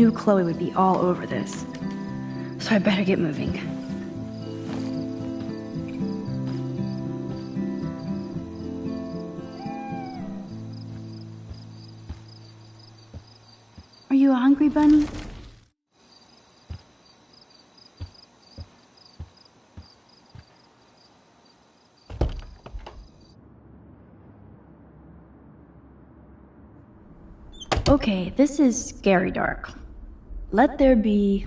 knew Chloe would be all over this, so I better get moving. Are you a hungry bunny? Okay, this is scary dark. Let there be...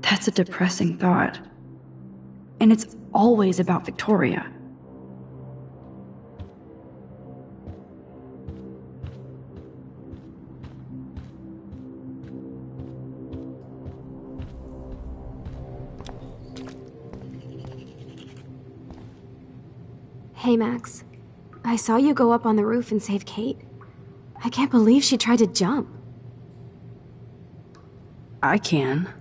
That's a depressing thought. And it's always about Victoria. Hey, Max. I saw you go up on the roof and save Kate. I can't believe she tried to jump. I can.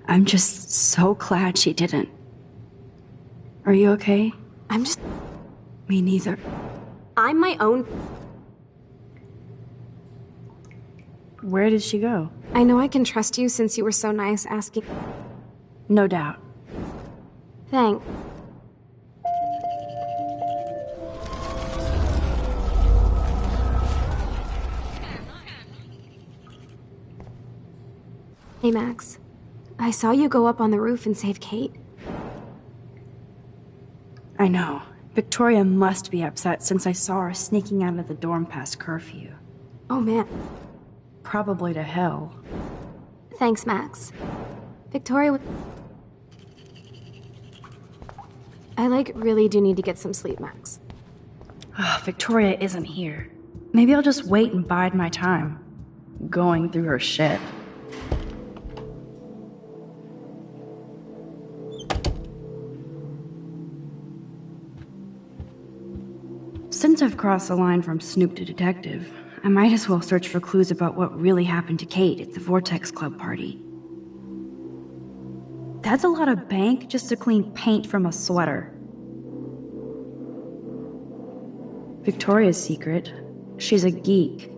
I'm just so glad she didn't. Are you okay? Me neither. I'm my own... Where did she go? I know I can trust you since you were so nice asking... No doubt. Thanks. Hey, Max. I saw you go up on the roof and save Kate. I know. Victoria must be upset since I saw her sneaking out of the dorm past curfew. Oh, man. Probably to hell. Thanks, Max. Victoria... I, really do need to get some sleep, Max. Victoria isn't here. Maybe I'll just wait and bide my time. Going through her shit. Since I've crossed the line from snoop to detective, I might as well search for clues about what really happened to Kate at the Vortex Club party. That's a lot of bank just to clean paint from a sweater. Victoria's secret. She's a geek.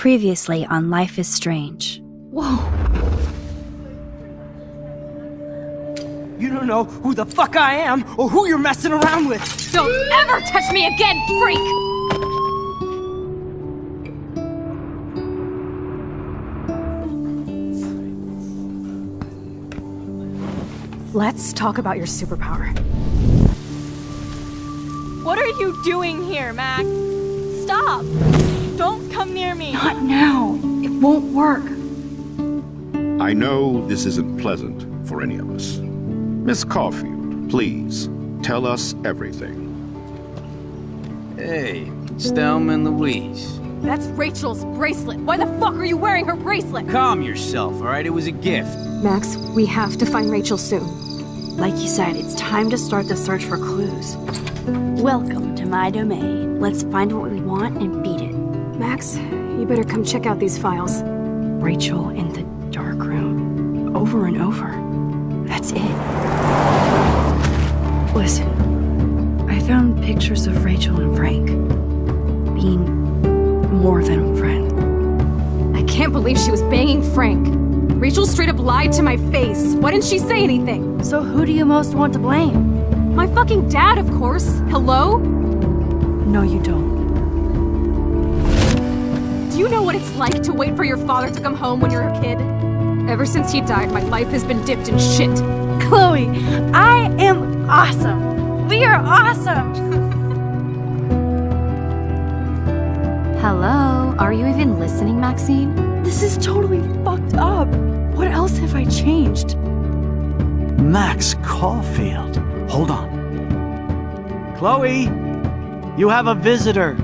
Previously on Life is Strange. Whoa! You don't know who the fuck I am or who you're messing around with! Don't ever touch me again, freak! Let's talk about your superpower. What are you doing here, Max? Stop! Don't come near me! Not now! It won't work. I know this isn't pleasant for any of us, Miss Caulfield, please, tell us everything. Hey, it's Thelma and Louise. That's Rachel's bracelet. Why the fuck are you wearing her bracelet? Calm yourself, alright? It was a gift. Max, we have to find Rachel soon. Like you said, it's time to start the search for clues. Welcome to my domain. Let's find what we want and beat it. Max, you better come check out these files. Rachel in the dark room. Over and over. That's it. Listen, I found pictures of Rachel and Frank being more than a friend. I can't believe she was banging Frank. Rachel straight up lied to my face. Why didn't she say anything? So who do you most want to blame? My fucking dad, of course. Hello? No, you don't. Do you know what it's like to wait for your father to come home when you're a kid? Ever since he died, my life has been dipped in shit. Chloe, I am awesome. We are awesome. Hello? Are you even listening, Maxine? This is totally fucked up. What else have I changed? Max Caulfield. Hold on. Chloe, you have a visitor.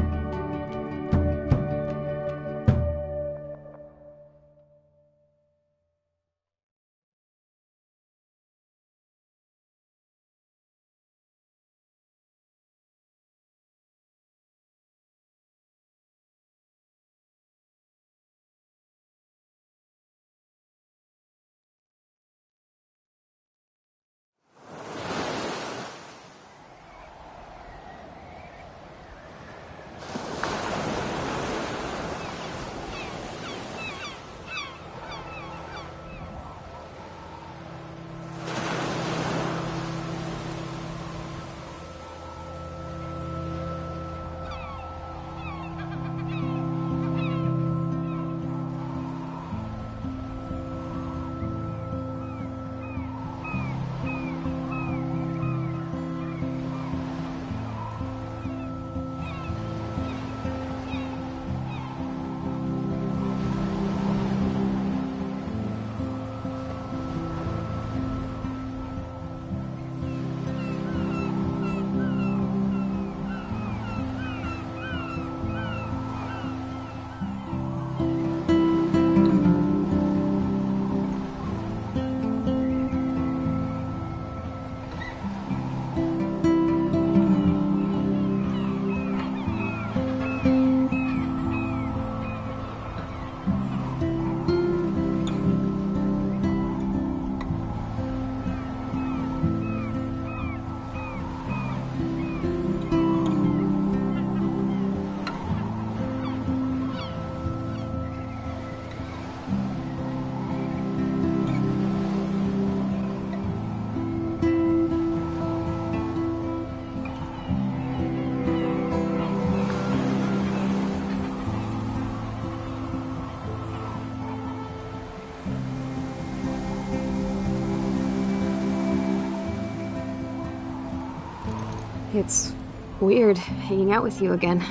It's weird hanging out with you again.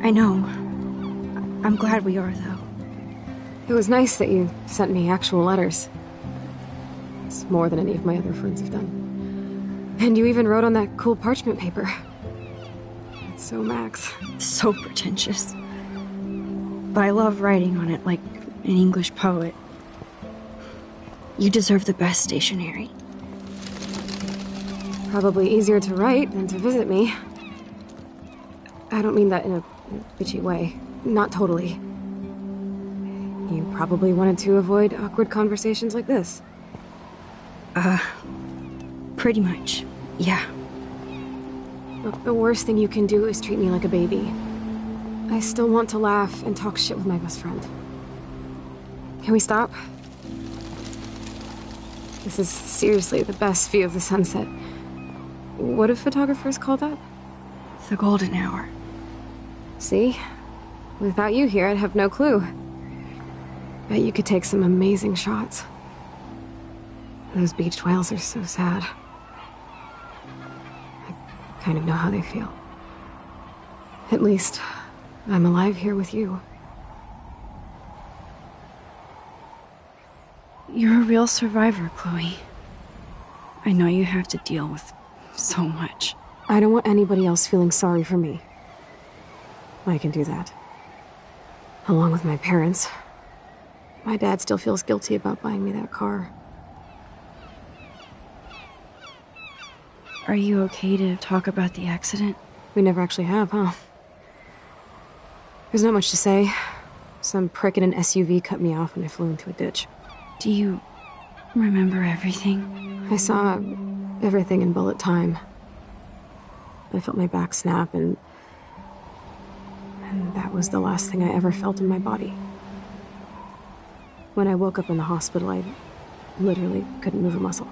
I know. I'm glad we are, though. It was nice that you sent me actual letters. It's more than any of my other friends have done. And you even wrote on that cool parchment paper. It's so Max. So pretentious. But I love writing on it like an English poet. You deserve the best stationery. Probably easier to write than to visit me. I don't mean that in a bitchy way. Not totally. You probably wanted to avoid awkward conversations like this. Pretty much, yeah. Look, the worst thing you can do is treat me like a baby. I still want to laugh and talk shit with my best friend. Can we stop? This is seriously the best view of the sunset. What do photographers call that? The golden hour. See? Without you here, I'd have no clue. Bet you could take some amazing shots. Those beached whales are so sad. I kind of know how they feel. At least, I'm alive here with you. You're a real survivor, Chloe. I know you have to deal with so much. I don't want anybody else feeling sorry for me. I can do that. Along with my parents. My dad still feels guilty about buying me that car. Are you okay to talk about the accident? We never actually have, huh? There's not much to say. Some prick in an SUV cut me off and I flew into a ditch. Do you remember everything? I saw everything in bullet time. I felt my back snap and that was the last thing I ever felt in my body. When I woke up in the hospital, I literally couldn't move a muscle.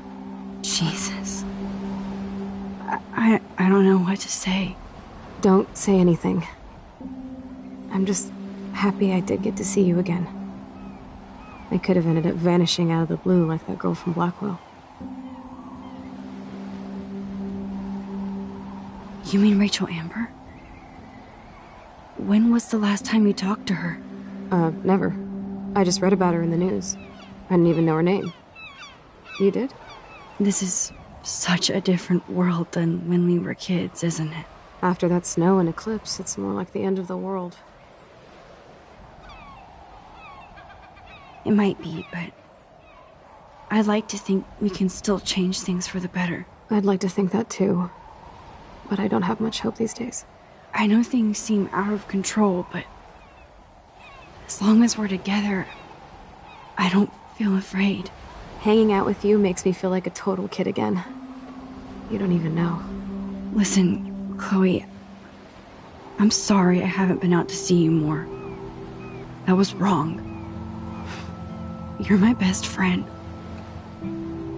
Jesus. I don't know what to say. Don't say anything. I'm just happy I did get to see you again. I could have ended up vanishing out of the blue like that girl from Blackwell. You mean Rachel Amber? When was the last time you talked to her? Never. I just read about her in the news. I didn't even know her name. You did? This is such a different world than when we were kids, isn't it? After that snow and eclipse, it's more like the end of the world. It might be, but I'd like to think we can still change things for the better. I'd like to think that too. But I don't have much hope these days. I know things seem out of control, but as long as we're together, I don't feel afraid. Hanging out with you makes me feel like a total kid again. You don't even know. Listen, Chloe, I'm sorry I haven't been out to see you more. That was wrong. You're my best friend.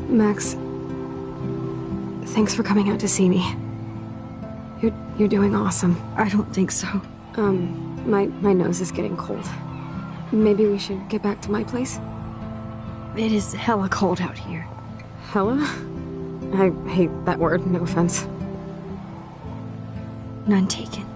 Max, thanks for coming out to see me. You're doing awesome. I don't think so. My nose is getting cold. Maybe we should get back to my place? It is hella cold out here. Hella? I hate that word, no offense. None taken.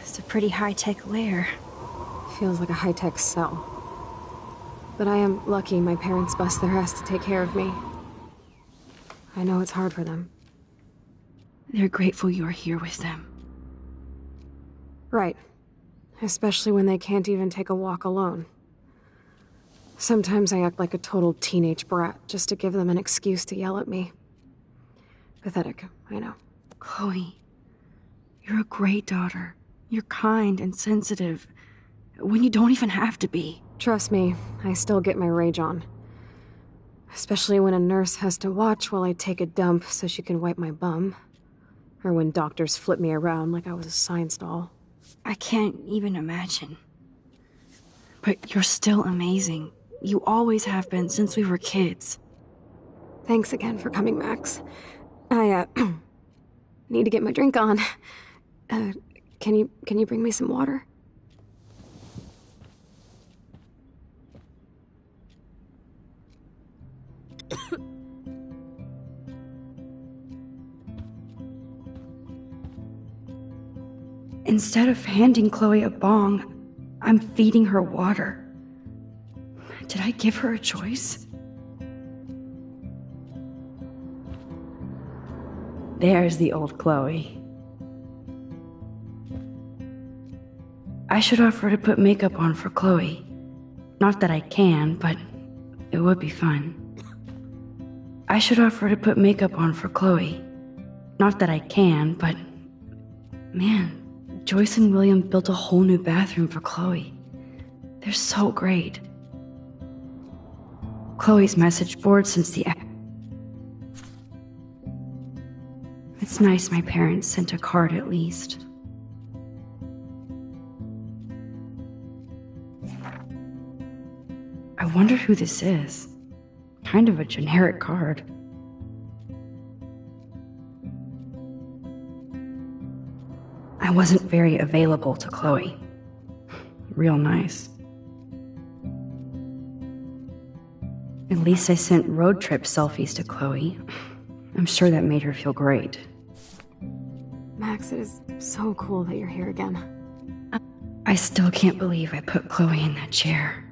It's a pretty high-tech lair. Feels like a high-tech cell. But I am lucky my parents bust their ass to take care of me. I know it's hard for them. They're grateful you're here with them. Right. Especially when they can't even take a walk alone. Sometimes I act like a total teenage brat just to give them an excuse to yell at me. Pathetic, I know. Chloe, you're a great daughter. You're kind and sensitive, when you don't even have to be. Trust me, I still get my rage on. Especially when a nurse has to watch while I take a dump so she can wipe my bum. Or when doctors flip me around like I was a science doll. I can't even imagine. But you're still amazing. You always have been since we were kids. Thanks again for coming, Max. need to get my drink on. Can you bring me some water? Instead of handing Chloe a bong, I'm feeding her water. Did I give her a choice? There's the old Chloe. I should offer to put makeup on for Chloe. Not that I can, but it would be fun. I should offer to put makeup on for Chloe. Not that I can, but man, Joyce and William built a whole new bathroom for Chloe. They're so great. Chloe's message board since the... It's nice my parents sent a card at least. I wonder who this is. Kind of a generic card. I wasn't very available to Chloe. Real nice. At least I sent road trip selfies to Chloe. I'm sure that made her feel great. Max, it is so cool that you're here again. I still can't believe I put Chloe in that chair.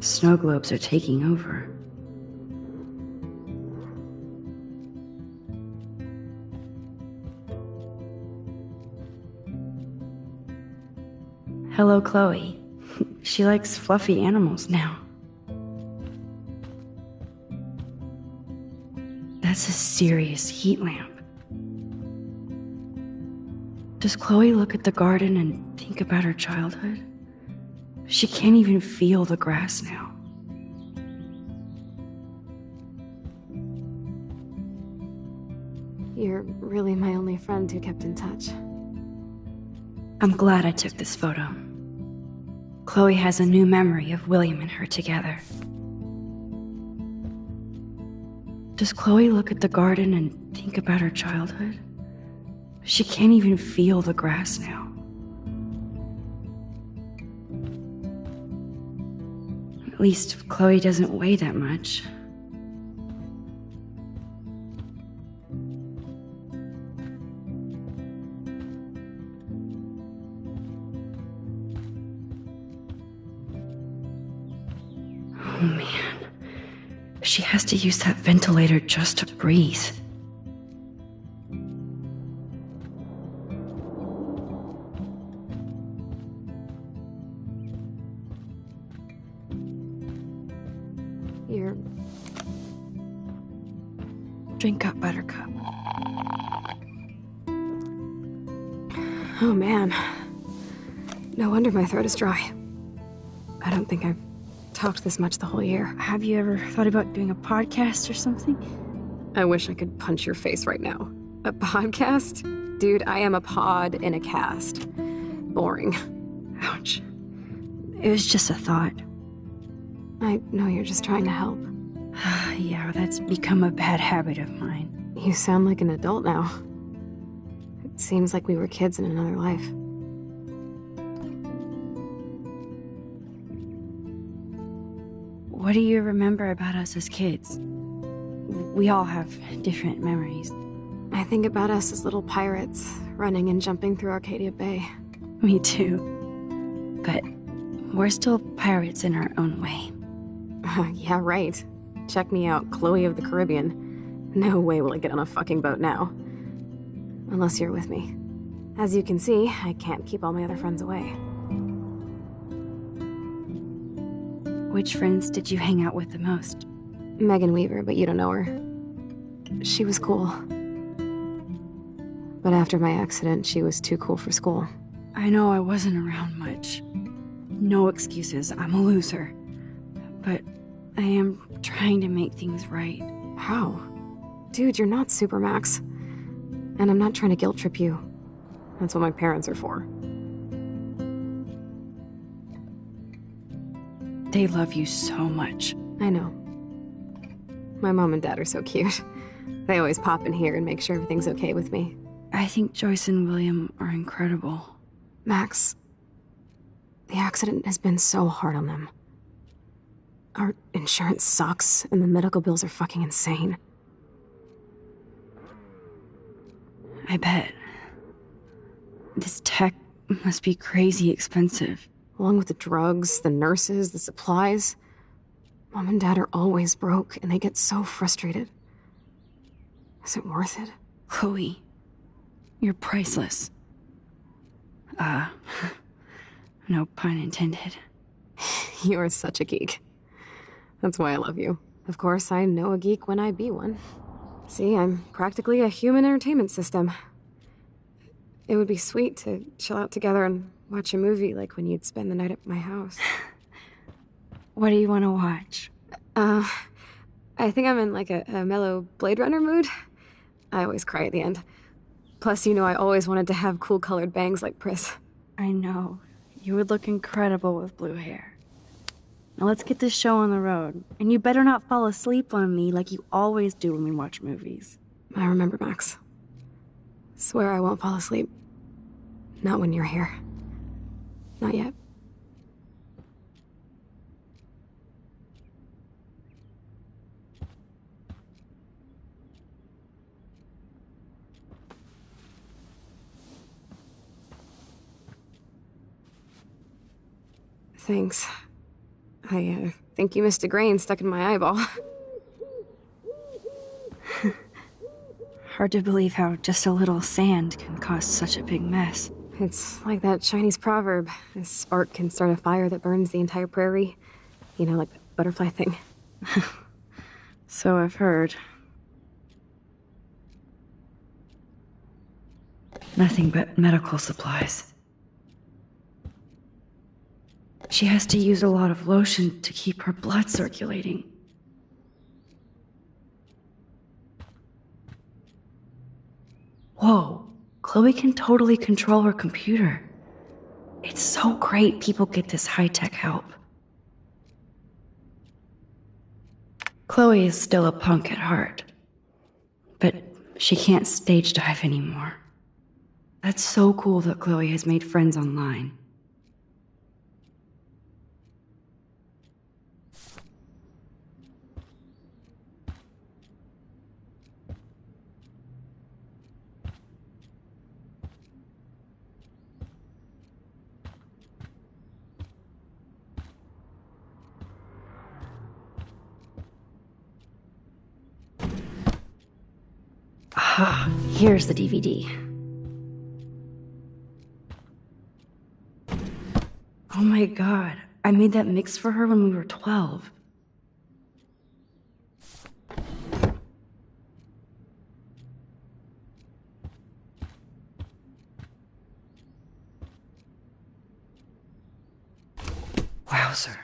Snow globes are taking over. Hello, Chloe. She likes fluffy animals now. That's a serious heat lamp. Does Chloe look at the garden and think about her childhood? She can't even feel the grass now. You're really my only friend who kept in touch. I'm glad I took this photo. Chloe has a new memory of William and her together. Does Chloe look at the garden and think about her childhood? She can't even feel the grass now. At least Chloe doesn't weigh that much. Oh man, she has to use that ventilator just to breathe. Drink up, Buttercup. Oh man, no wonder my throat is dry. I don't think I've talked this much the whole year. Have you ever thought about doing a podcast or something? I wish I could punch your face right now. A podcast? Dude, I am a pod in a cast. Boring. Ouch. It was just a thought. I know you're just trying to help. Yeah, that's become a bad habit of mine. You sound like an adult now. It seems like we were kids in another life. What do you remember about us as kids? We all have different memories. I think about us as little pirates, running and jumping through Arcadia Bay. Me too. But we're still pirates in our own way. Yeah, right. Check me out, Chloe of the Caribbean. No way will I get on a fucking boat now. Unless you're with me. As you can see, I can't keep all my other friends away. Which friends did you hang out with the most? Megan Weaver, but you don't know her. She was cool. But after my accident, she was too cool for school. I know I wasn't around much. No excuses, I'm a loser. But I am trying to make things right. How? Dude, you're not Supermax. And I'm not trying to guilt trip you. That's what my parents are for. They love you so much. I know. My mom and dad are so cute. They always pop in here and make sure everything's okay with me. I think Joyce and William are incredible. Max, the accident has been so hard on them. Our insurance sucks, and the medical bills are fucking insane. I bet. This tech must be crazy expensive. Along with the drugs, the nurses, the supplies. Mom and Dad are always broke, and they get so frustrated. Is it worth it? Chloe, you're priceless. No pun intended. You are such a geek. That's why I love you. Of course, I know a geek when I be one. See, I'm practically a human entertainment system. It would be sweet to chill out together and watch a movie like when you'd spend the night at my house. What do you want to watch? I think I'm in like a mellow Blade Runner mood. I always cry at the end. Plus, you know I always wanted to have cool colored bangs like Pris. I know. You would look incredible with blue hair. Now let's get this show on the road. And you better not fall asleep on me like you always do when we watch movies. I remember, Max. Swear I won't fall asleep. Not when you're here. Not yet. Thanks. I think you missed a grain stuck in my eyeball. Hard to believe how just a little sand can cause such a big mess. It's like that Chinese proverb. A spark can start a fire that burns the entire prairie. You know, like the butterfly thing. So I've heard. Nothing but medical supplies. She has to use a lot of lotion to keep her blood circulating. Whoa, Chloe can totally control her computer. It's so great people get this high-tech help. Chloe is still a punk at heart, but she can't stage dive anymore. That's so cool that Chloe has made friends online. Ah, here's the DVD. Oh my god, I made that mix for her when we were 12. Wowzer.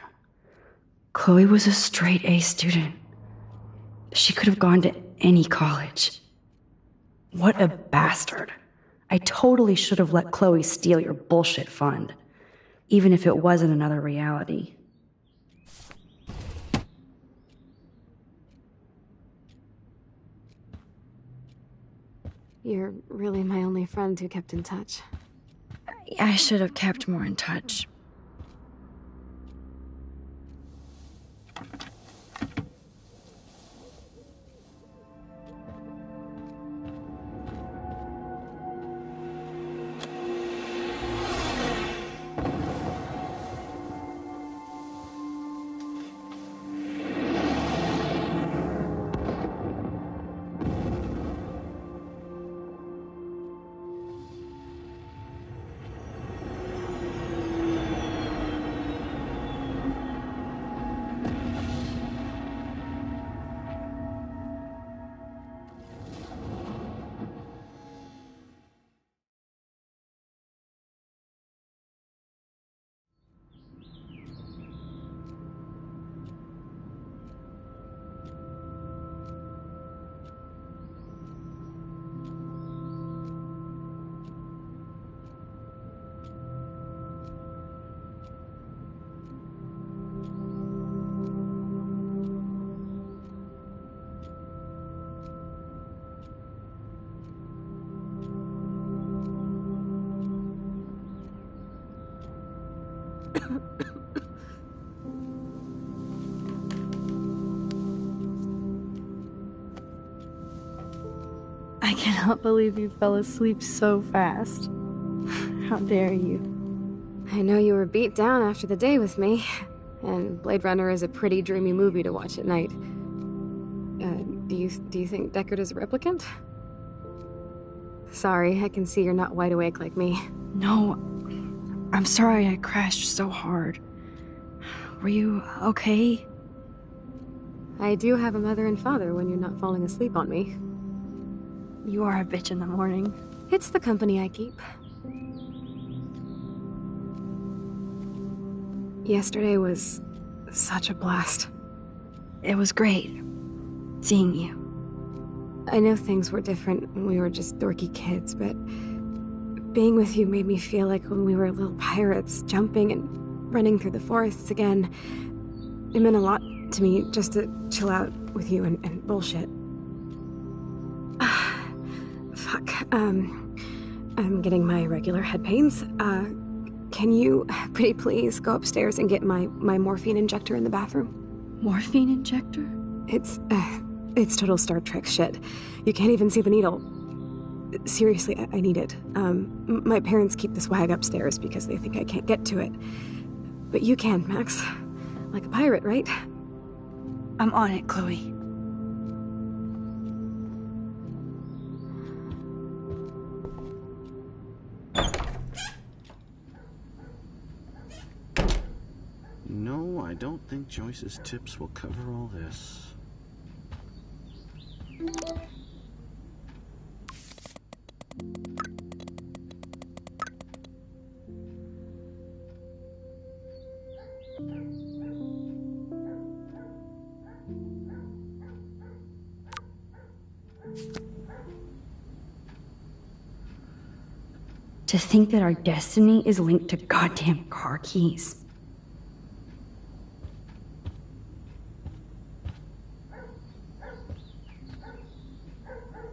Chloe was a straight A student. She could have gone to any college. What a bastard. I totally should have let Chloe steal your bullshit fund, even if it wasn't another reality. You're really my only friend who kept in touch. I should have kept more in touch. I cannot believe you fell asleep so fast. How dare you? I know you were beat down after the day with me, and Blade Runner is a pretty dreamy movie to watch at night. Do you think Deckard is a replicant? Sorry, I can see you're not wide awake like me. No, I'm sorry I crashed so hard. Were you okay? I do have a mother and father when you're not falling asleep on me. You are a bitch in the morning. It's the company I keep. Yesterday was such a blast. It was great seeing you. I know things were different when we were just dorky kids, but being with you made me feel like when we were little pirates, jumping and running through the forests again. It meant a lot to me just to chill out with you and bullshit. Fuck, I'm getting my regular head pains. Can you, pretty please, go upstairs and get my morphine injector in the bathroom? Morphine injector? It's total Star Trek shit. You can't even see the needle. Seriously, I need it. My parents keep the swag upstairs because they think I can't get to it. But you can, Max. Like a pirate, right? I'm on it, Chloe. No, I don't think Joyce's tips will cover all this. To think that our destiny is linked to goddamn car keys.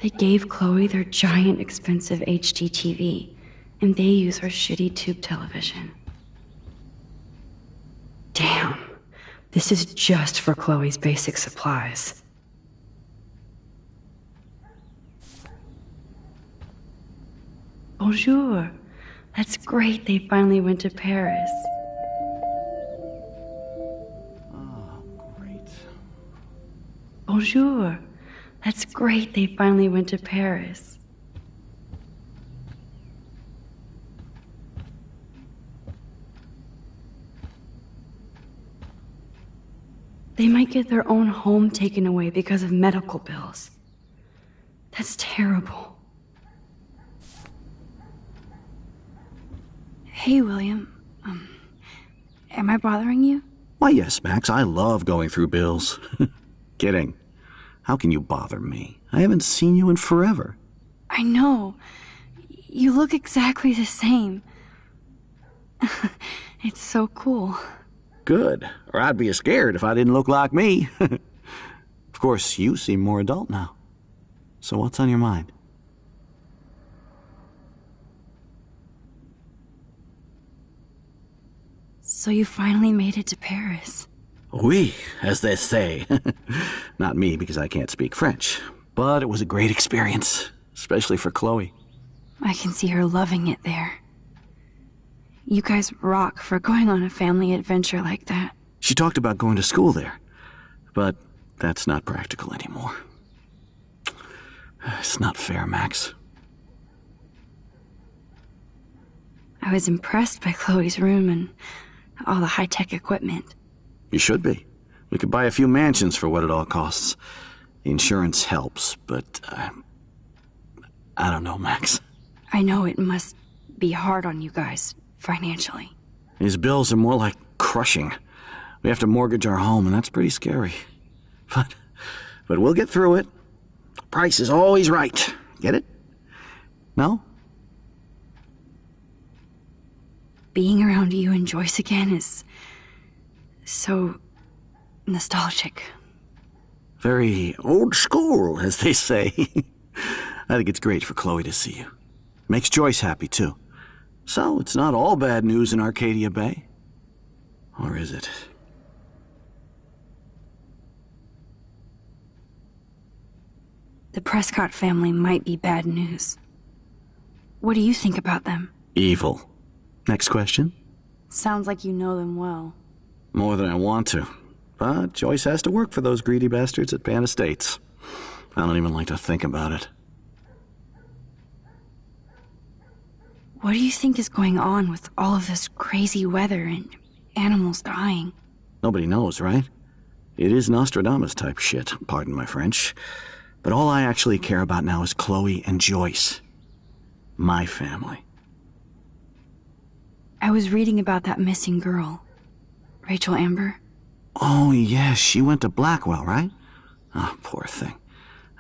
They gave Chloe their giant, expensive HD TV, and they use her shitty tube television. Damn, this is just for Chloe's basic supplies. Bonjour. That's great they finally went to Paris. Oh, great. Bonjour. That's great they finally went to Paris. They might get their own home taken away because of medical bills. That's terrible. Hey, William. Am I bothering you? Why, yes, Max. I love going through bills. Kidding. How can you bother me? I haven't seen you in forever. I know. You look exactly the same. It's so cool. Good. Or I'd be scared if I didn't look like me. Of course, you seem more adult now. So what's on your mind? So you finally made it to Paris. Oui, as they say. Not me, because I can't speak French. But it was a great experience, especially for Chloe. I can see her loving it there. You guys rock for going on a family adventure like that. She talked about going to school there, but that's not practical anymore. It's not fair, Max. I was impressed by Chloe's room and all the high-tech equipment. You should be. We could buy a few mansions for what it all costs. The insurance helps, but I don't know, Max. I know it must be hard on you guys, financially. These bills are more like crushing. We have to mortgage our home, and that's pretty scary. But we'll get through it. The price is always right. Get it? No? Being around you and Joyce again is so nostalgic. Very old school, as they say. I think it's great for Chloe to see you. Makes Joyce happy, too. So it's not all bad news in Arcadia Bay. Or is it? The Prescott family might be bad news. What do you think about them? Evil. Next question? Sounds like you know them well. More than I want to. But Joyce has to work for those greedy bastards at Pan Estates. I don't even like to think about it. What do you think is going on with all of this crazy weather and animals dying? Nobody knows, right? It is Nostradamus type shit, pardon my French. But all I actually care about now is Chloe and Joyce. My family. I was reading about that missing girl. Rachel Amber. Oh, yes, she went to Blackwell, right? Oh, poor thing.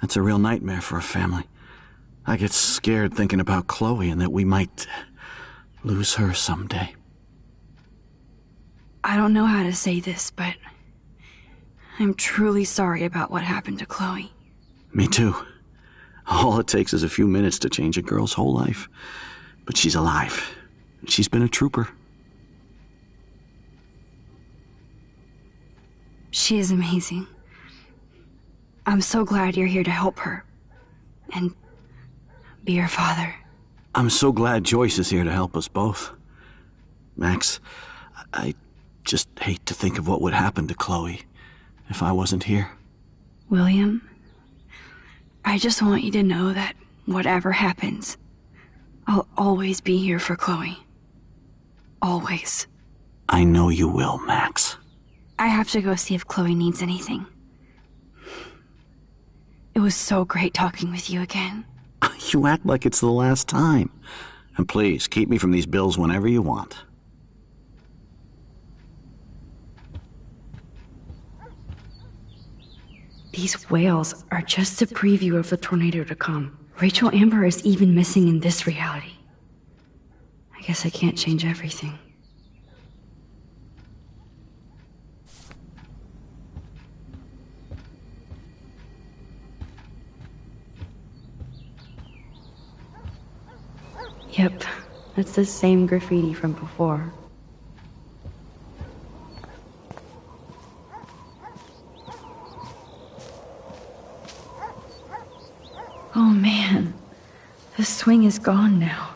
That's a real nightmare for a family. I get scared thinking about Chloe and that we might lose her someday. I don't know how to say this, but I'm truly sorry about what happened to Chloe. Me too. All it takes is a few minutes to change a girl's whole life. But she's alive. She's been a trooper. She is amazing. I'm so glad you're here to help her. And be her father. I'm so glad Joyce is here to help us both. Max, I just hate to think of what would happen to Chloe if I wasn't here. William, I just want you to know that whatever happens, I'll always be here for Chloe. Always. I know you will, Max. I have to go see if Chloe needs anything. It was so great talking with you again. You act like it's the last time. And please, keep me from these bills whenever you want. These whales are just a preview of the tornado to come. Rachel Amber is even missing in this reality. I guess I can't change everything. Yep, that's the same graffiti from before. Oh man, the swing is gone now.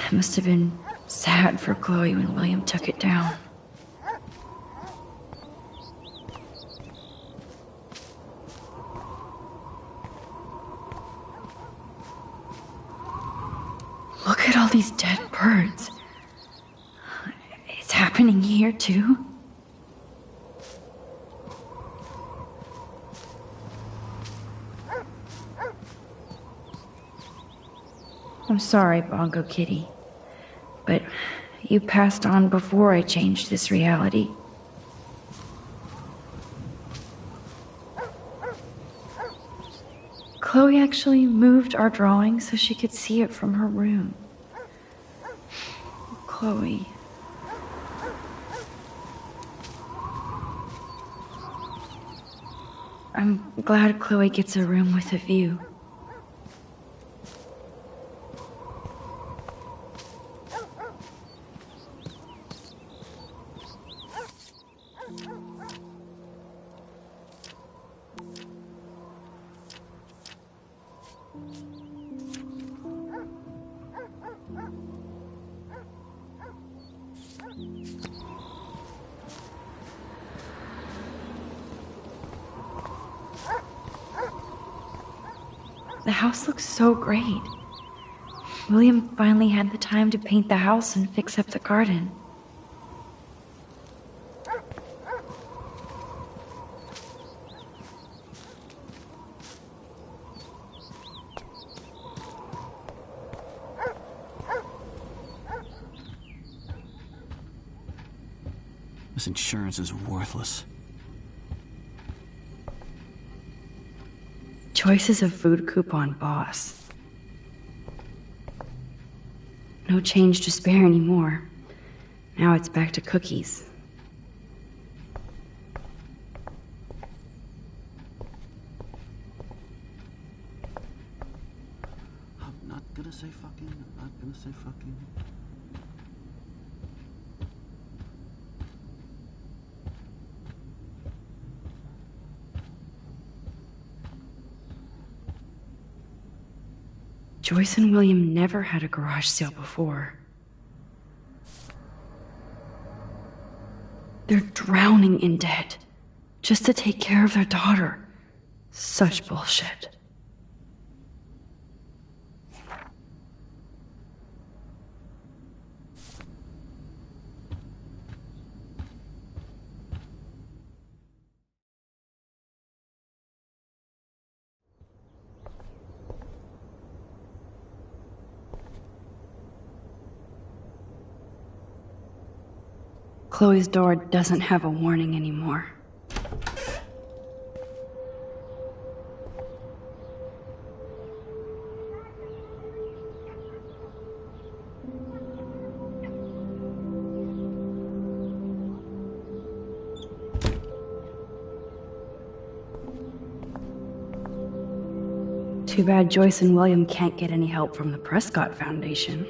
It must have been sad for Chloe when William took it down. Look at all these dead birds. It's happening here too. I'm sorry, Bongo Kitty, but you passed on before I changed this reality. Chloe actually moved our drawing so she could see it from her room. Chloe. I'm glad Chloe gets a room with a view. The house looks so great. William finally had the time to paint the house and fix up the garden. This insurance is worthless. Choice is a food coupon boss. No change to spare anymore. Now it's back to cookies. I'm not gonna say fucking. I'm not gonna say fucking. Joyce and William never had a garage sale before. They're drowning in debt just to take care of their daughter. Such bullshit. Chloe's door doesn't have a warning anymore. Too bad Joyce and William can't get any help from the Prescott Foundation.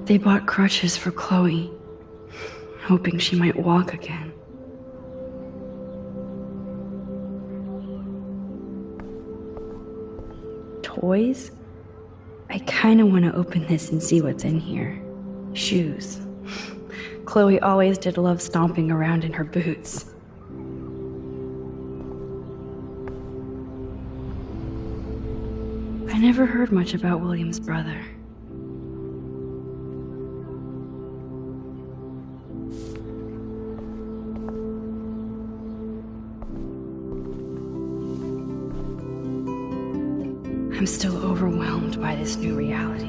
They bought crutches for Chloe, hoping she might walk again. Toys? I kinda wanna open this and see what's in here. Shoes. Chloe always did love stomping around in her boots. I never heard much about William's brother. I'm still overwhelmed by this new reality.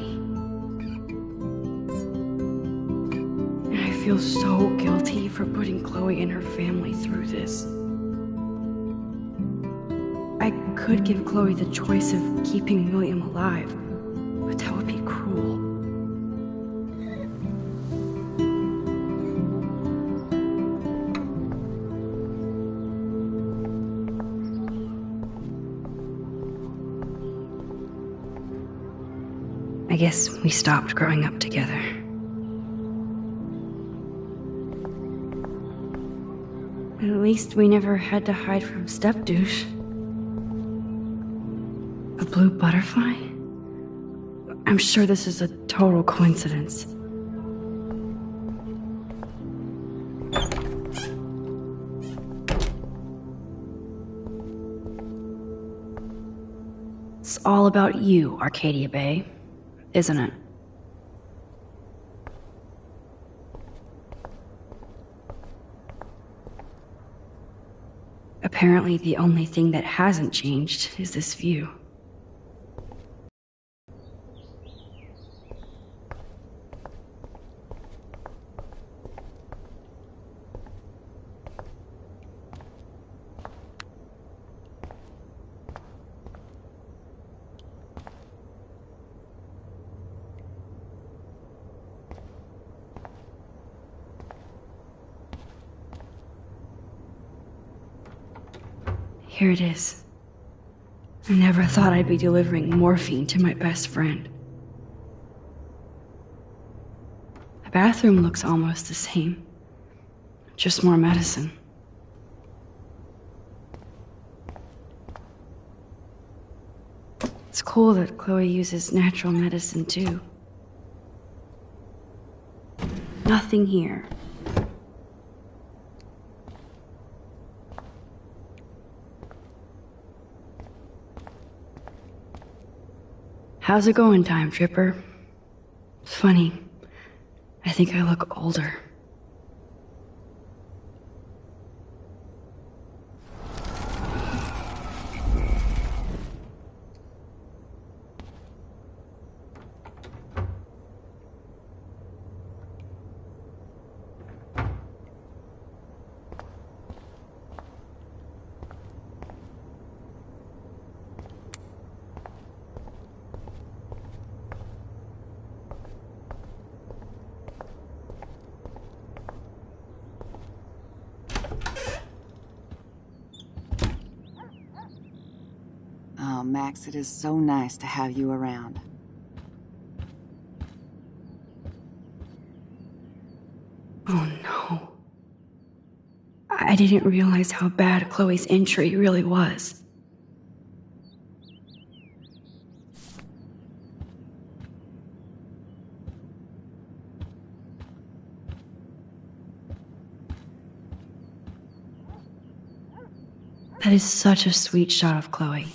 And I feel so guilty for putting Chloe and her family through this. I could give Chloe the choice of keeping William alive, but that would be cruel. I guess we stopped growing up together. At least we never had to hide from step-douche. A blue butterfly? I'm sure this is a total coincidence. It's all about you, Arcadia Bay, isn't it? Apparently, the only thing that hasn't changed is this view. Here it is. I never thought I'd be delivering morphine to my best friend. The bathroom looks almost the same, just more medicine. It's cool that Chloe uses natural medicine too. Nothing here. How's it going, Time Tripper? It's funny. I think I look older. Oh, Max, it is so nice to have you around. Oh no. I didn't realize how bad Chloe's injury really was. That is such a sweet shot of Chloe.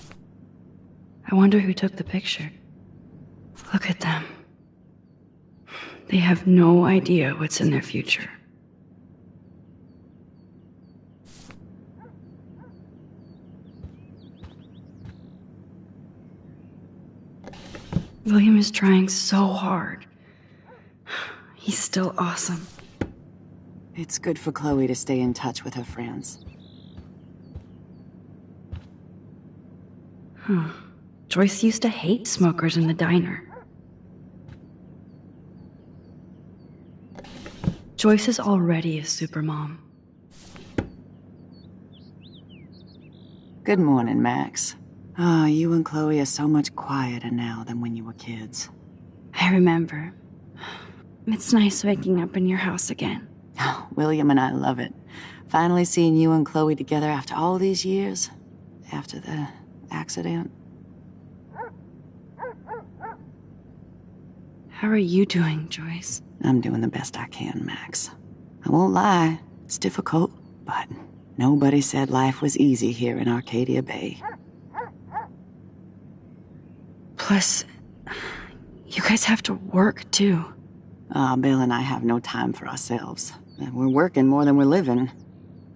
I wonder who took the picture. Look at them. They have no idea what's in their future. William is trying so hard. He's still awesome. It's good for Chloe to stay in touch with her friends. Joyce used to hate smokers in the diner. Joyce is already a supermom. Good morning, Max. Ah, you and Chloe are so much quieter now than when you were kids. I remember. It's nice waking up in your house again. Oh, William and I love it. Finally seeing you and Chloe together after all these years. After the accident. How are you doing, Joyce? I'm doing the best I can, Max. I won't lie, it's difficult, but nobody said life was easy here in Arcadia Bay. Plus, you guys have to work, too. Bill and I have no time for ourselves. We're working more than we're living.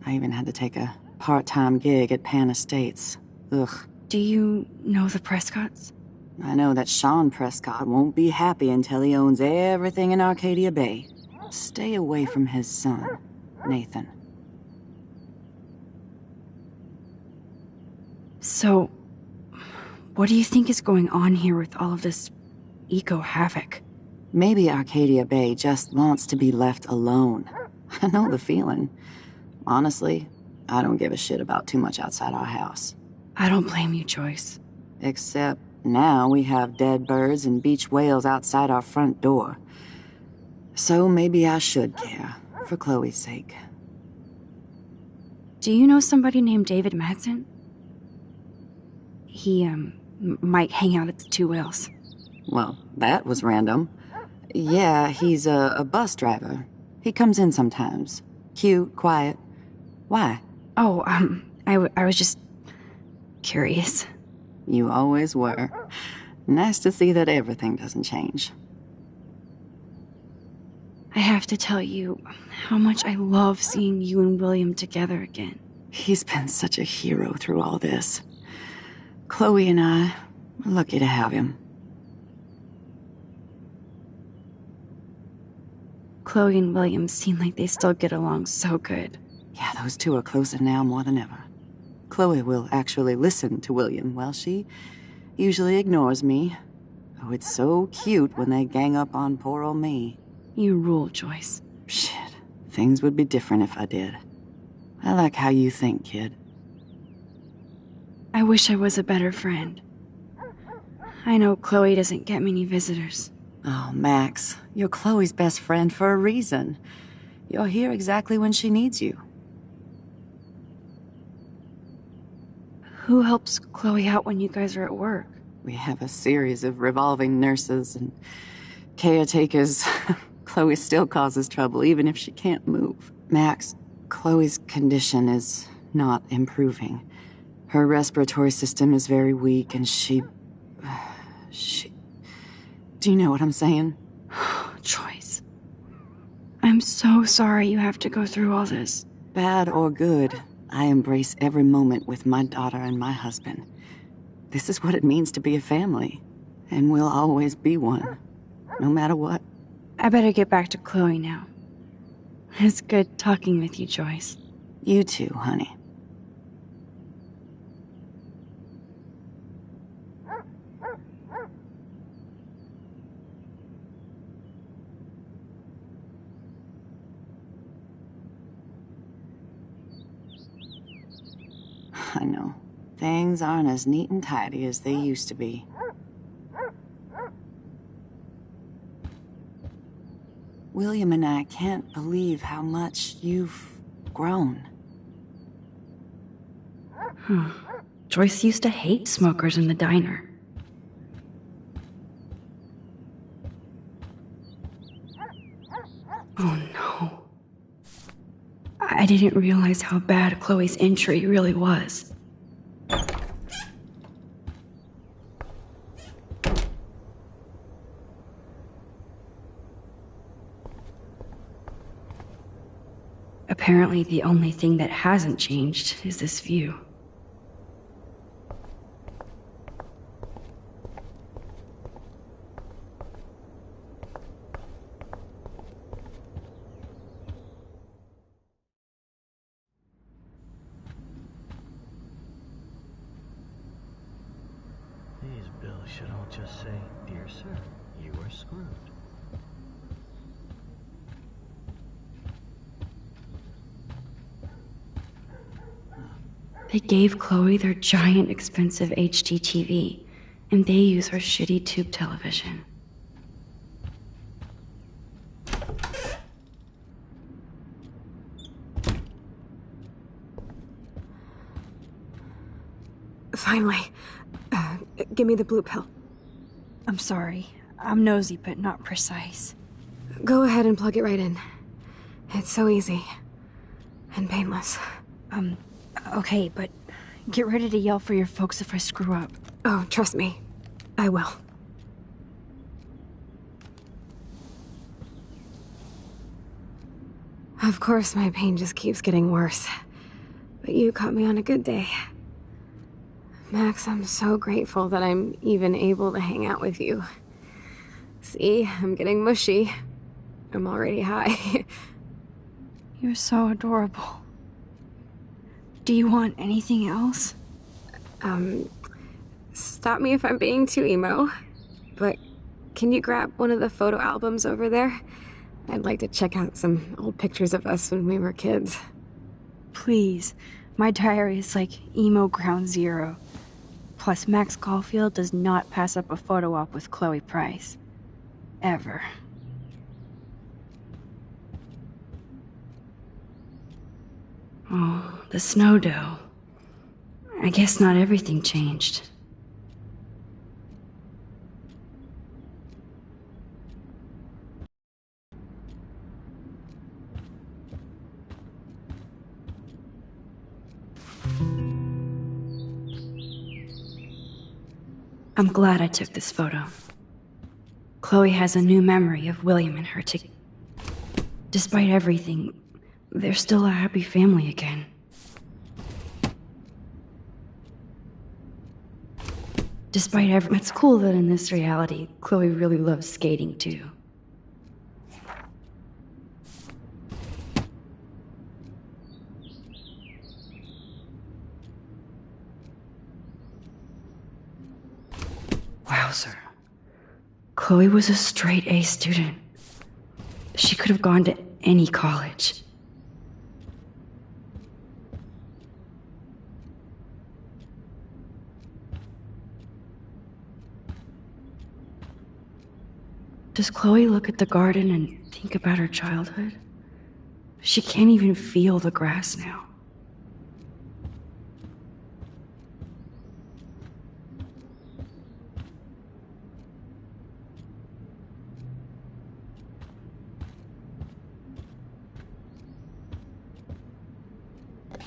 I even had to take a part-time gig at Pan Estates. Ugh. Do you know the Prescotts? I know that Sean Prescott won't be happy until he owns everything in Arcadia Bay. Stay away from his son, Nathan. So, what do you think is going on here with all of this eco-havoc? Maybe Arcadia Bay just wants to be left alone. I know the feeling. Honestly, I don't give a shit about too much outside our house. I don't blame you, Joyce. Except now we have dead birds and beach whales outside our front door. So maybe I should care, for Chloe's sake. Do you know somebody named David Madsen? He, might hang out at the Two Whales. Well, that was random. Yeah, he's a bus driver. He comes in sometimes. Cute, quiet. Why? Oh, I was just curious. You always were. Nice to see that everything doesn't change. I have to tell you how much I love seeing you and William together again. He's been such a hero through all this. Chloe and I, we're lucky to have him. Chloe and William seem like they still get along so good. Yeah, those two are closer now more than ever. Chloe will actually listen to William, while she usually ignores me. Oh, it's so cute when they gang up on poor old me. You rule, Joyce. Shit, things would be different if I did. I like how you think, kid. I wish I was a better friend. I know Chloe doesn't get many visitors. Oh, Max, you're Chloe's best friend for a reason. You're here exactly when she needs you. Who helps Chloe out when you guys are at work? We have a series of revolving nurses and caretakers. Chloe still causes trouble, even if she can't move. Max, Chloe's condition is not improving. Her respiratory system is very weak, and she... Do you know what I'm saying? Joyce. I'm so sorry you have to go through all this. Bad or good, I embrace every moment with my daughter and my husband. This is what it means to be a family, and we'll always be one, no matter what. I better get back to Chloe now. It's good talking with you, Joyce. You too, honey. I know. Things aren't as neat and tidy as they used to be. William and I can't believe how much you've grown. Joyce used to hate smokers in the diner. Oh no. I didn't realize how bad Chloe's injury really was. Apparently, the only thing that hasn't changed is this view. These bills should all just say, "Dear sir, you are screwed." They gave Chloe their giant, expensive HD TV, and they use her shitty tube television. Finally. Give me the blue pill. I'm sorry. I'm nosy, but not precise. Go ahead and plug it right in. It's so easy. And painless. Okay, but get ready to yell for your folks if I screw up. Oh, trust me. I will. Of course, my pain just keeps getting worse. But you caught me on a good day. Max, I'm so grateful that I'm even able to hang out with you. See, I'm getting mushy. I'm already high. You're so adorable. Do you want anything else? Stop me if I'm being too emo, but can you grab one of the photo albums over there? I'd like to check out some old pictures of us when we were kids. Please. My diary is like emo ground zero. Plus, Max Caulfield does not pass up a photo op with Chloe Price. Ever. Oh, the snow dough. I guess not everything changed. I'm glad I took this photo. Chloe has a new memory of William and her together. Despite everything, they're still a happy family again. It's cool that in this reality, Chloe really loves skating too. Wowzer. Chloe was a straight A student. She could have gone to any college. Does Chloe look at the garden and think about her childhood? She can't even feel the grass now.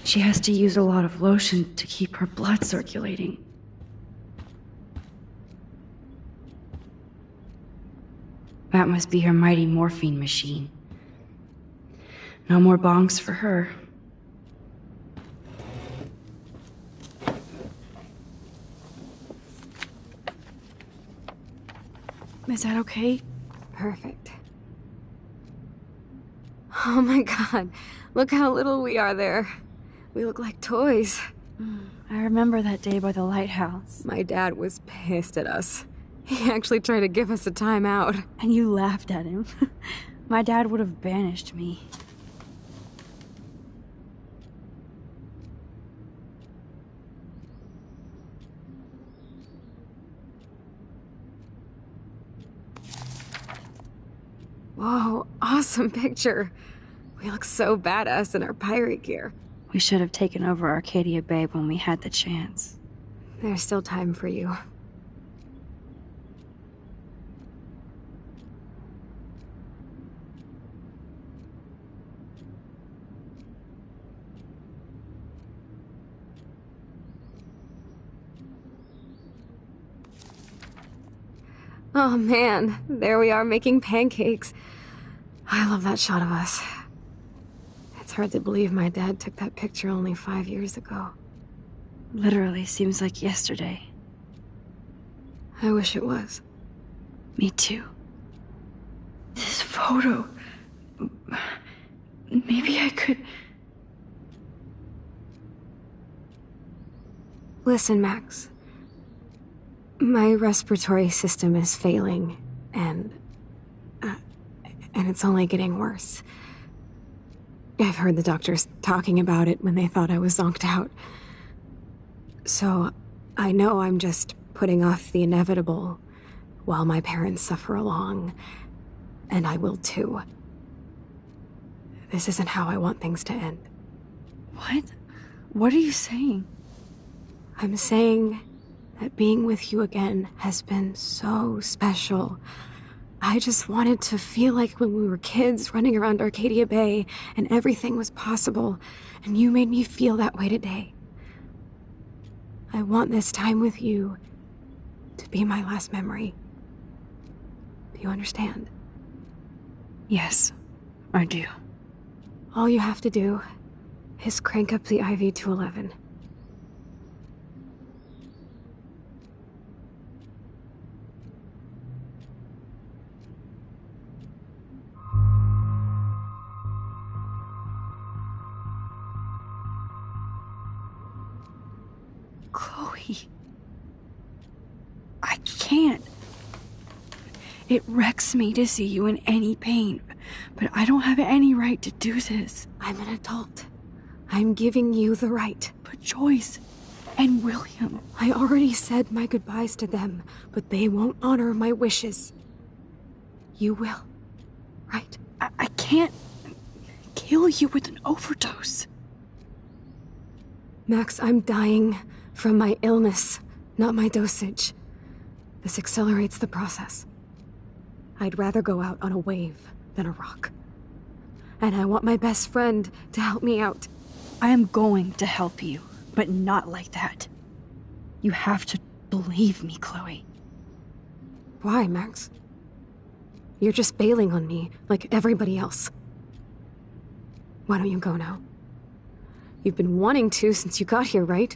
She has to use a lot of lotion to keep her blood circulating. That must be her mighty morphine machine. No more bongs for her. Is that okay? Perfect. Oh my god, look how little we are there. We look like toys. I remember that day by the lighthouse. My dad was pissed at us. He actually tried to give us a timeout. And you laughed at him. My dad would have banished me. Whoa, awesome picture. We look so badass in our pirate gear. We should have taken over Arcadia Bay when we had the chance. There's still time for you. Oh man, there we are making pancakes. I love that shot of us. It's hard to believe my dad took that picture only 5 years ago. Literally seems like yesterday. I wish it was. Me too. This photo... Maybe I could... Listen, Max. My respiratory system is failing, and it's only getting worse. I've heard the doctors talking about it when they thought I was zonked out. So, I know I'm just putting off the inevitable while my parents suffer along, and I will too. This isn't how I want things to end. What? What are you saying? I'm saying that being with you again has been so special. I just wanted to feel like when we were kids running around Arcadia Bay and everything was possible, and you made me feel that way today. I want this time with you to be my last memory. Do you understand? Yes, I do. All you have to do is crank up the IV to 11. Chloe. I can't. It wrecks me to see you in any pain, but I don't have any right to do this. I'm an adult. I'm giving you the right. But Joyce and William... I already said my goodbyes to them, but they won't honor my wishes. You will, right? I can't kill you with an overdose. Max, I'm dying from my illness, not my dosage. This accelerates the process. I'd rather go out on a wave than a rock. And I want my best friend to help me out. I am going to help you, but not like that. You have to believe me, Chloe. Why, Max? You're just bailing on me like everybody else. Why don't you go now? You've been wanting to since you got here, right?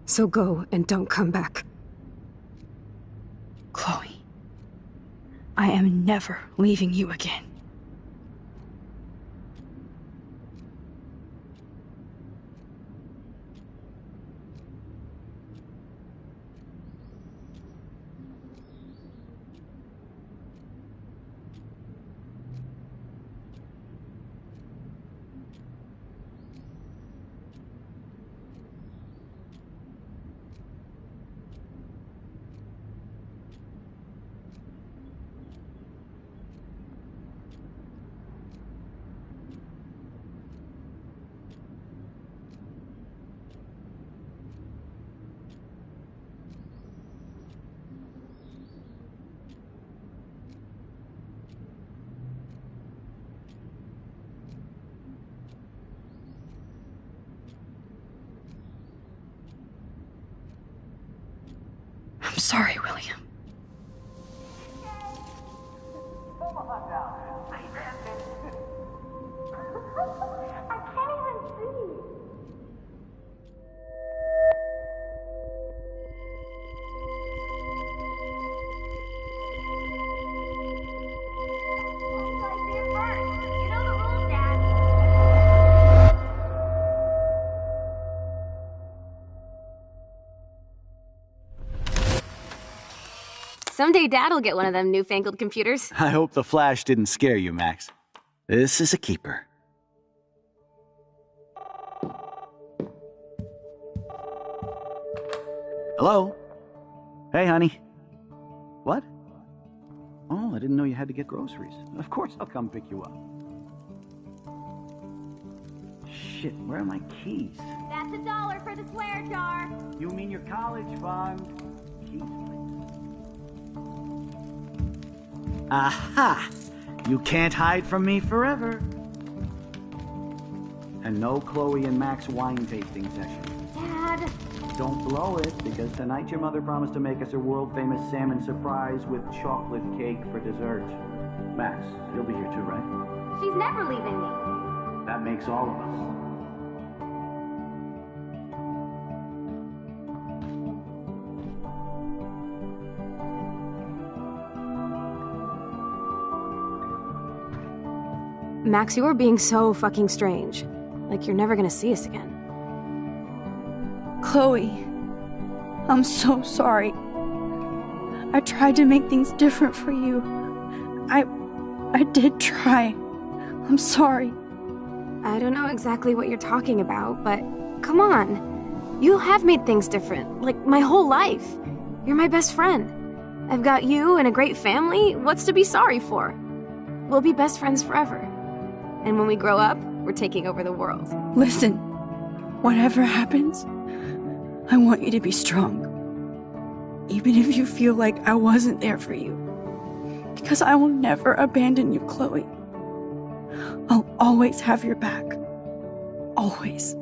So go and don't come back. Chloe, I am never leaving you again. I'm sorry, William. Someday Dad'll get one of them newfangled computers. I hope the flash didn't scare you, Max. This is a keeper. Hello? Hey, honey. What? Oh, I didn't know you had to get groceries. Of course I'll come pick you up. Shit, where are my keys? That's $1 for the swear jar. You mean your college fund? Keys, please. Aha! You can't hide from me forever. And no Chloe and Max wine tasting session. Dad. Don't blow it, because tonight your mother promised to make us a world-famous salmon surprise with chocolate cake for dessert. Max, you'll be here too, right? She's never leaving me. That makes all of us. Max, you are being so fucking strange. Like you're never gonna see us again. Chloe, I'm so sorry. I tried to make things different for you. I did try. I'm sorry. I don't know exactly what you're talking about, but come on. You have made things different, like my whole life. You're my best friend. I've got you and a great family. What's to be sorry for? We'll be best friends forever. And when we grow up, we're taking over the world. Listen, whatever happens, I want you to be strong. Even if you feel like I wasn't there for you. Because I will never abandon you, Chloe. I'll always have your back. Always.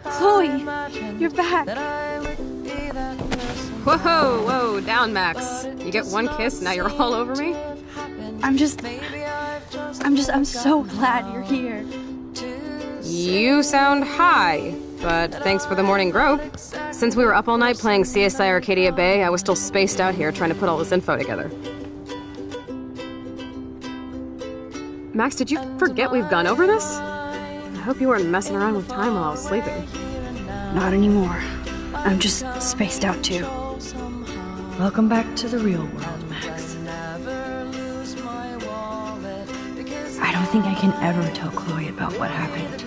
Chloe, you're back. Whoa, down, Max. You get one kiss, now you're all over me? I'm so glad you're here. You sound high, but thanks for the morning grope. Since we were up all night playing CSI Arcadia Bay, I was still spaced out here trying to put all this info together. Max, did you forget we've gone over this? I hope you weren't messing around with time while I was sleeping. Not anymore. I'm just spaced out too. Welcome back to the real world, Max. I don't think I can ever tell Chloe about what happened.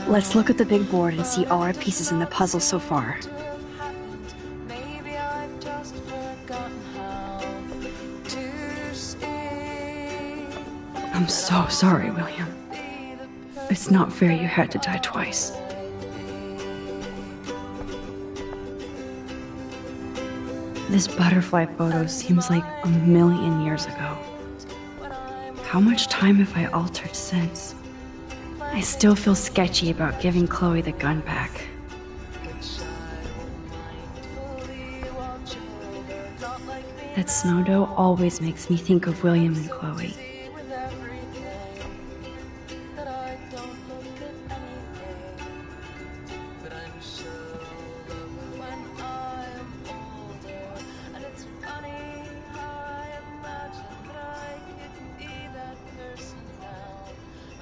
Let's look at the big board and see all our pieces in the puzzle so far. I'm so sorry, William. It's not fair you had to die twice. This butterfly photo seems like 1,000,000 years ago. How much time have I altered since? I still feel sketchy about giving Chloe the gun back. That snow dough always makes me think of William and Chloe.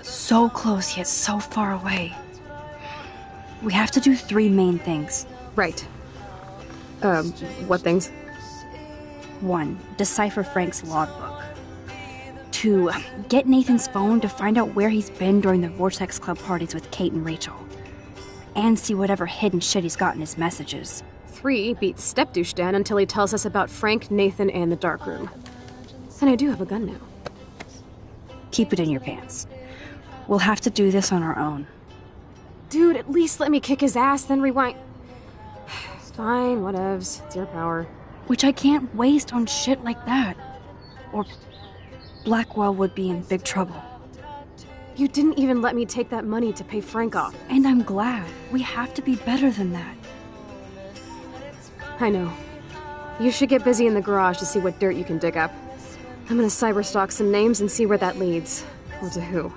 So close yet so far away. We have to do 3 main things. Right. What things? 1. Decipher Frank's logbook. 2. Get Nathan's phone to find out where he's been during the Vortex Club parties with Kate and Rachel. And see whatever hidden shit he's got in his messages. 3 beats Step-douche Dan until he tells us about Frank, Nathan, and the darkroom. And I do have a gun now. Keep it in your pants. We'll have to do this on our own. Dude, at least let me kick his ass, then rewind. Fine, whatevs. It's your power. Which I can't waste on shit like that. Or Blackwell would be in big trouble. You didn't even let me take that money to pay Frank off. And I'm glad. We have to be better than that. I know. You should get busy in the garage to see what dirt you can dig up. I'm gonna cyberstalk some names and see where that leads. Or to who.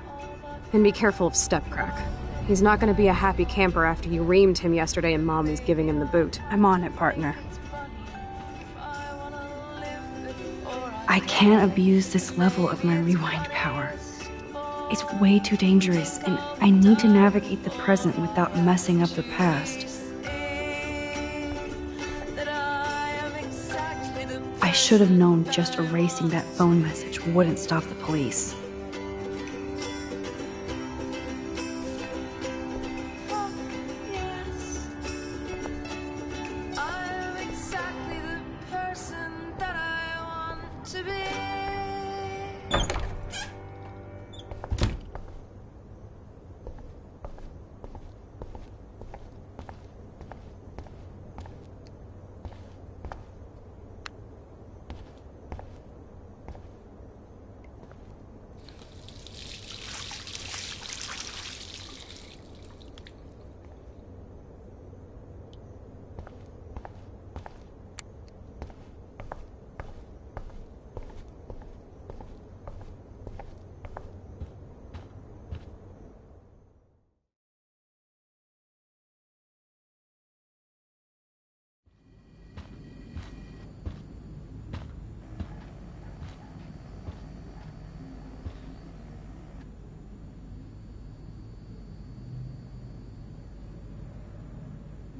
And be careful of Stepcrack. He's not gonna be a happy camper after you reamed him yesterday and Mom is giving him the boot. I'm on it, partner. I can't abuse this level of my rewind power. It's way too dangerous, and I need to navigate the present without messing up the past. I should have known just erasing that phone message wouldn't stop the police.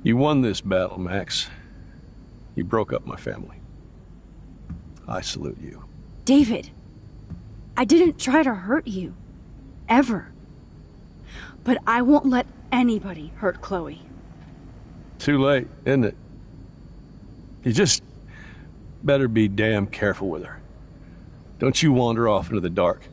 You won this battle, Max. You broke up my family. I salute you. David, I didn't try to hurt you. Ever. But I won't let anybody hurt Chloe. Too late, isn't it? You just better be damn careful with her. Don't you wander off into the dark.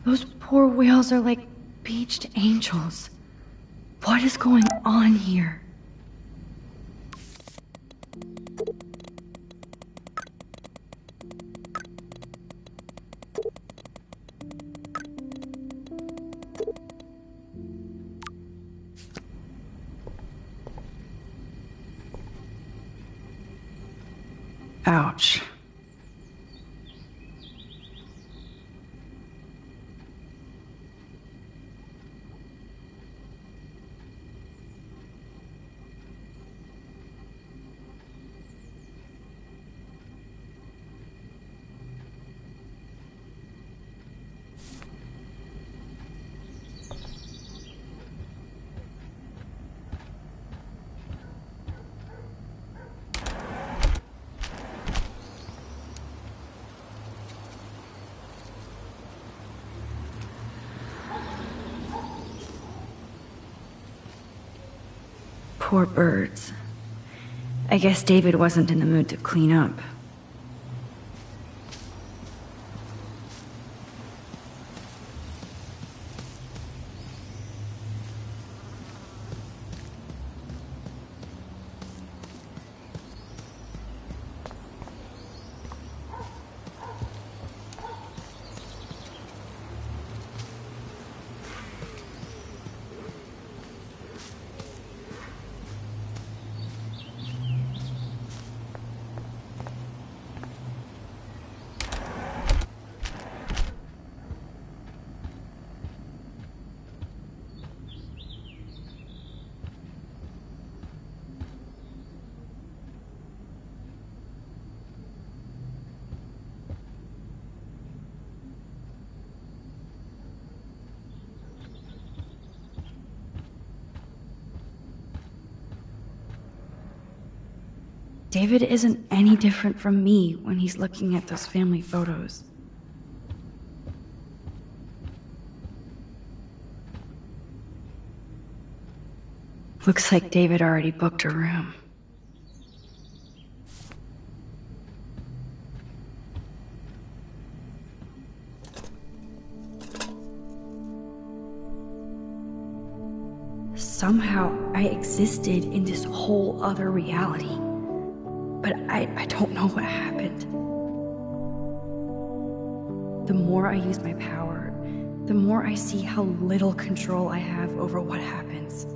Those poor whales are like beached angels. What is going on here? Ouch. Poor birds. I guess David wasn't in the mood to clean up. David isn't any different from me when he's looking at those family photos. Looks like David already booked a room. Somehow I existed in this whole other reality, but I don't know what happened. The more I use my power, the more I see how little control I have over what happens.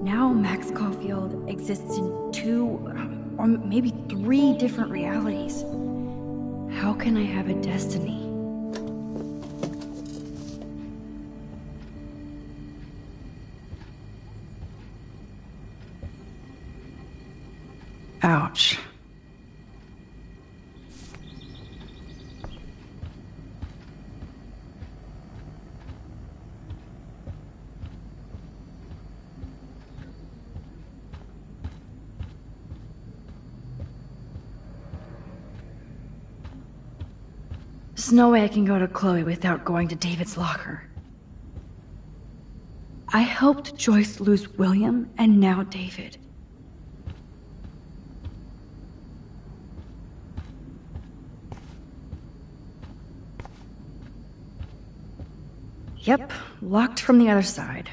Now Max Caulfield exists in 2 or maybe 3 different realities. How can I have a destiny? Ouch. There's no way I can go to Chloe without going to David's locker. I helped Joyce lose William and now David. Yep, locked from the other side.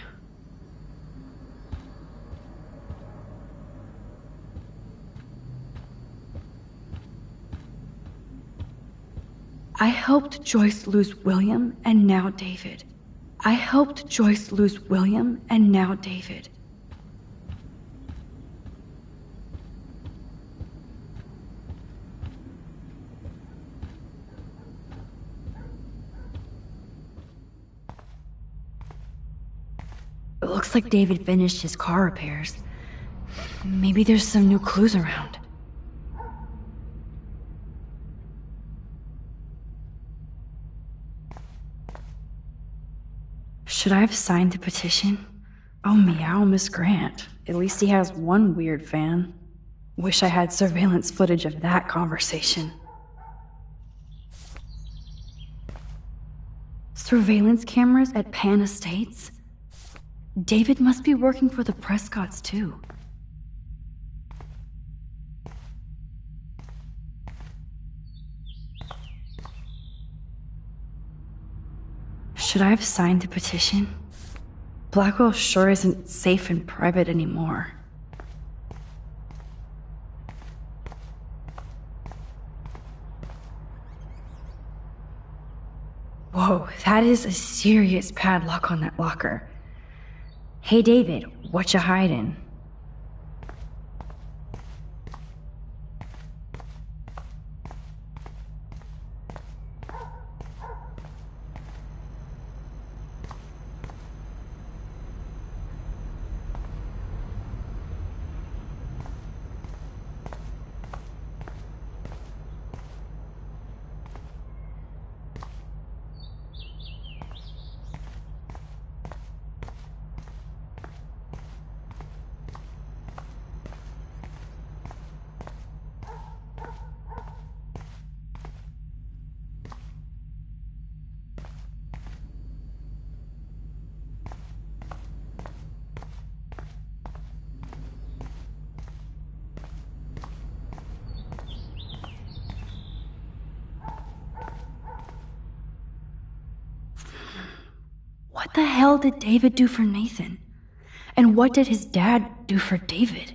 I helped Joyce lose William and now David. I helped Joyce lose William and now David. It looks like David finished his car repairs. Maybe there's some new clues around. Should I have signed the petition? Oh, meow, Miss Grant. At least he has one weird fan. Wish I had surveillance footage of that conversation. Surveillance cameras at Pan Estates? David must be working for the Prescotts, too. Should I have signed the petition? Blackwell sure isn't safe and private anymore. Whoa, that is a serious padlock on that locker. Hey David, what you hiding? What the hell did David do for Nathan? And what did his dad do for David?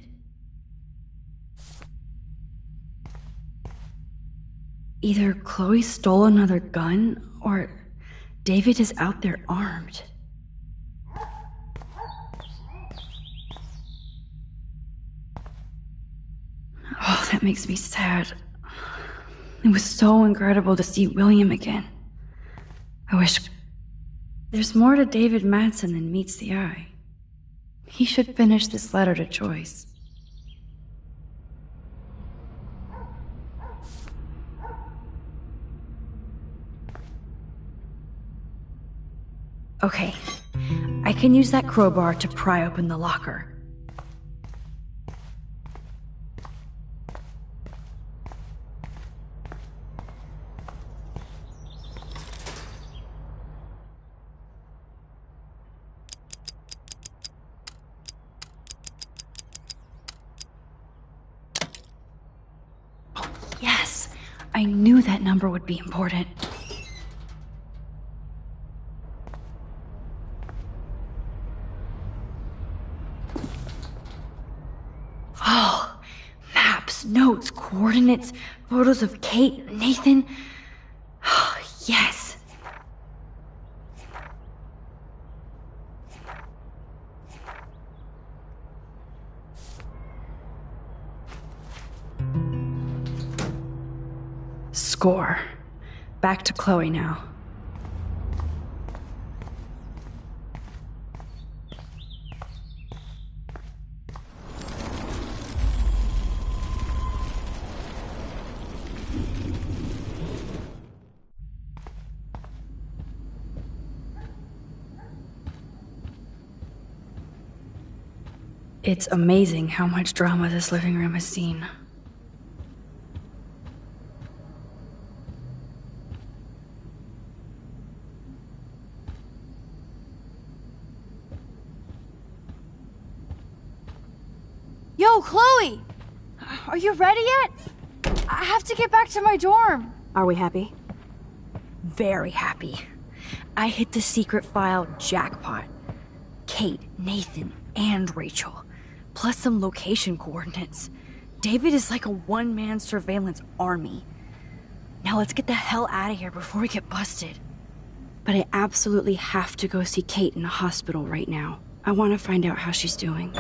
Either Chloe stole another gun, or David is out there armed. Oh, that makes me sad. It was so incredible to see William again. I wish... There's more to David Madsen than meets the eye. He should finish this letter to Joyce. Okay, I can use that crowbar to pry open the locker. Yes, I knew that number would be important. Oh, maps, notes, coordinates, photos of Kate, Nathan. Oh, yes. Score. Back to Chloe now. It's amazing how much drama this living room has seen. Yo, Chloe! Are you ready yet? I have to get back to my dorm. Are we happy? Very happy. I hit the secret file jackpot. Kate, Nathan, and Rachel. Plus some location coordinates. David is like a one-man surveillance army. Now let's get the hell out of here before we get busted. But I absolutely have to go see Kate in the hospital right now. I want to find out how she's doing.